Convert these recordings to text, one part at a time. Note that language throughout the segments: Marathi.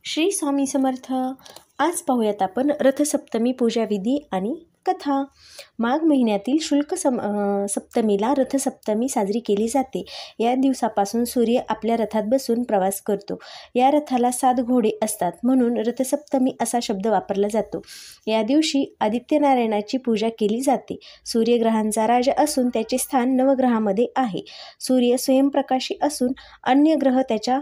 श्री स्वामी समर्थ. आज पाहूयात आपण रथसप्तमी पूजाविधी आणि कथा. माघ महिन्यातील शुल्क सप्तमीला रथसप्तमी साजरी केली जाते. या दिवसापासून सूर्य आपल्या रथात बसून प्रवास करतो. या रथाला 7 घोडे असतात, म्हणून रथसप्तमी असा शब्द वापरला जातो. या दिवशी आदित्यनारायणाची पूजा केली जाते. सूर्य ग्रहांचा राजा असून त्याचे स्थान नवग्रहामध्ये आहे. सूर्य स्वयंप्रकाशी असून अन्य ग्रह त्याच्या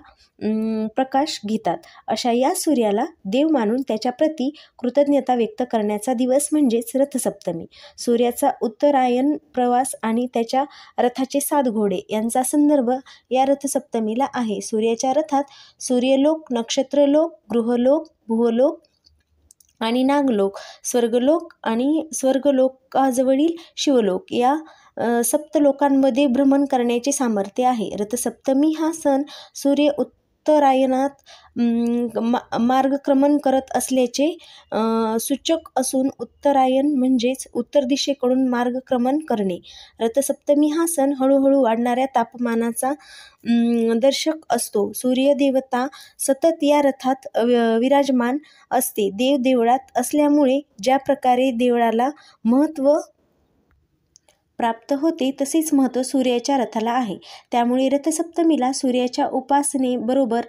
प्रकाश घेतात. अशा या सूर्याला देव मानून त्याच्या प्रती कृतज्ञता व्यक्त करण्याचा दिवस म्हणजेच रथसप्तमी. सूर्याचा उत्तरायण प्रवास आणि त्याच्या रथाचे 7 घोडे यांचा संदर्भ या रथसप्तमीला आहे. सूर्याच्या रथात सूर्यलोक, नक्षत्रलोक, गृहलोक, भूलोक आणि नागलोक, स्वर्गलोक आणि स्वर्गलोकाजवळील शिवलोक या सप्तलोकांमध्ये भ्रमण करण्याचे सामर्थ्य आहे. रथसप्तमी हा सण सूर्य उत्तरायणात मार्गक्रमण करत असल्याचे सूचक असून उत्तरायण म्हणजेच उत्तर दिशेकडून मार्गक्रमण करणे. रथसप्तमी हा सण हळूहळू वाढणाऱ्या तापमानाचा दर्शक असतो. सूर्यदेवता सतत या रथात विराजमान असते. देव देवळात असल्यामुळे ज्या प्रकारे देवळाला महत्त्व प्राप्त होते तसेच महत्त्व सूर्याच्या रथाला आहे. त्यामुळे रथसप्तमीला सूर्याच्या उपासनेबरोबर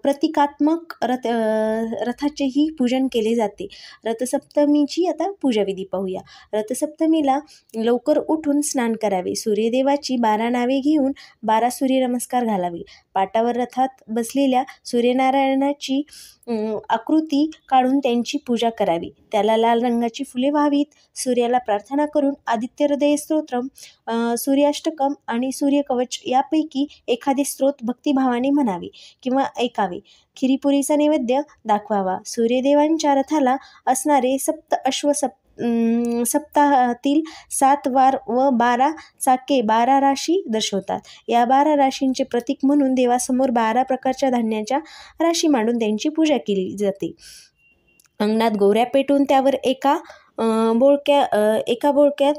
प्रतिकात्मक रथाचेही पूजन केले जाते. रथसप्तमीची आता पूजाविधी पाहूया. रथसप्तमीला लवकर उठून स्नान करावे. सूर्यदेवाची 12 नावे घेऊन 12 सूर्यनमस्कार घालावे. पाटावर रथात बसलेल्या सूर्यनारायणाची आकृती काढून त्यांची पूजा करावी. त्याला लाल रंगाची फुले व्हावीत. सूर्याला प्रार्थना करून आदित्य हृदय स्तोत्रम, सूर्याष्टकम आणि सूर्यकवच यापैकी एखादे स्तोत्र भक्तिभावाने म्हणावे किंवा ऐकावे. खिरीपुरीचा नैवेद्य दाखवावा. सूर्यदेवांच्या रथाला असणारे सप्त अश्व सप्ताहातील 7 वार व 12 चाके 12 राशी दर्शवतात. या 12 राशींचे प्रतीक म्हणून देवासमोर 12 प्रकारच्या धान्याच्या राशी मांडून त्यांची पूजा केली जाते. अंगणात गोवऱ्या पेटवून त्यावर एका बोळक्यात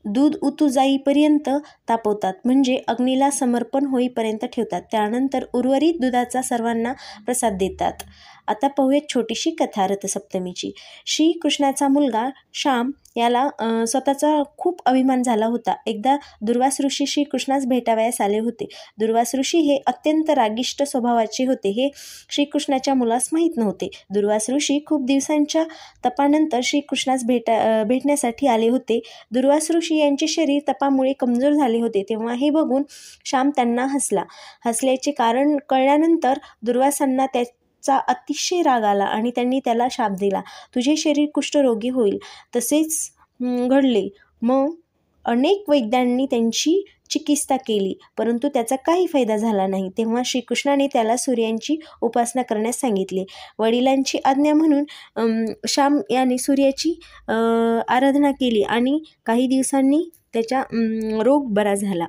दूध उतू जाईपर्यंत तापवतात, म्हणजे अग्नीला समर्पण होईपर्यंत ठेवतात. त्यानंतर उर्वरित दुधाचा सर्वांना प्रसाद देतात. आता पाहूयात छोटीशी कथा रथसप्तमीची. श्रीकृष्णाचा मुलगा श्याम याला स्वतःचा खूप अभिमान झाला होता. एकदा दुर्वास ऋषी श्रीकृष्णास भेटावयास आले होते. दुर्वास ऋषी हे अत्यंत रागिष्ट स्वभावाचे होते. हे श्रीकृष्णाच्या मुलास माहीत नव्हते. दुर्वास ऋषी खूप दिवसांच्या तपानंतर श्रीकृष्णास भेटण्यासाठी आले होते. दुर्वास ऋषी यांचे शरीर तपामुळे कमजोर झाले होते. तेव्हा हे बघून श्याम त्यांना हसला. हसल्याचे कारण कळल्यानंतर दुर्वासांना चा अतिशय राग आला आणि त्यांनी त्याला शाप दिला. तुझे शरीर कुष्ठरोगी होईल. तसेच घडले. मग अनेक वैद्यांनी त्यांची चिकित्सा केली, परंतु त्याचा काही फायदा झाला नाही. तेव्हा श्रीकृष्णाने त्याला सूर्याची उपासना करण्यास सांगितले. वडिलांची आज्ञा म्हणून श्याम याने सूर्याची आराधना केली आणि काही दिवसांनी त्याचा रोग बरा झाला.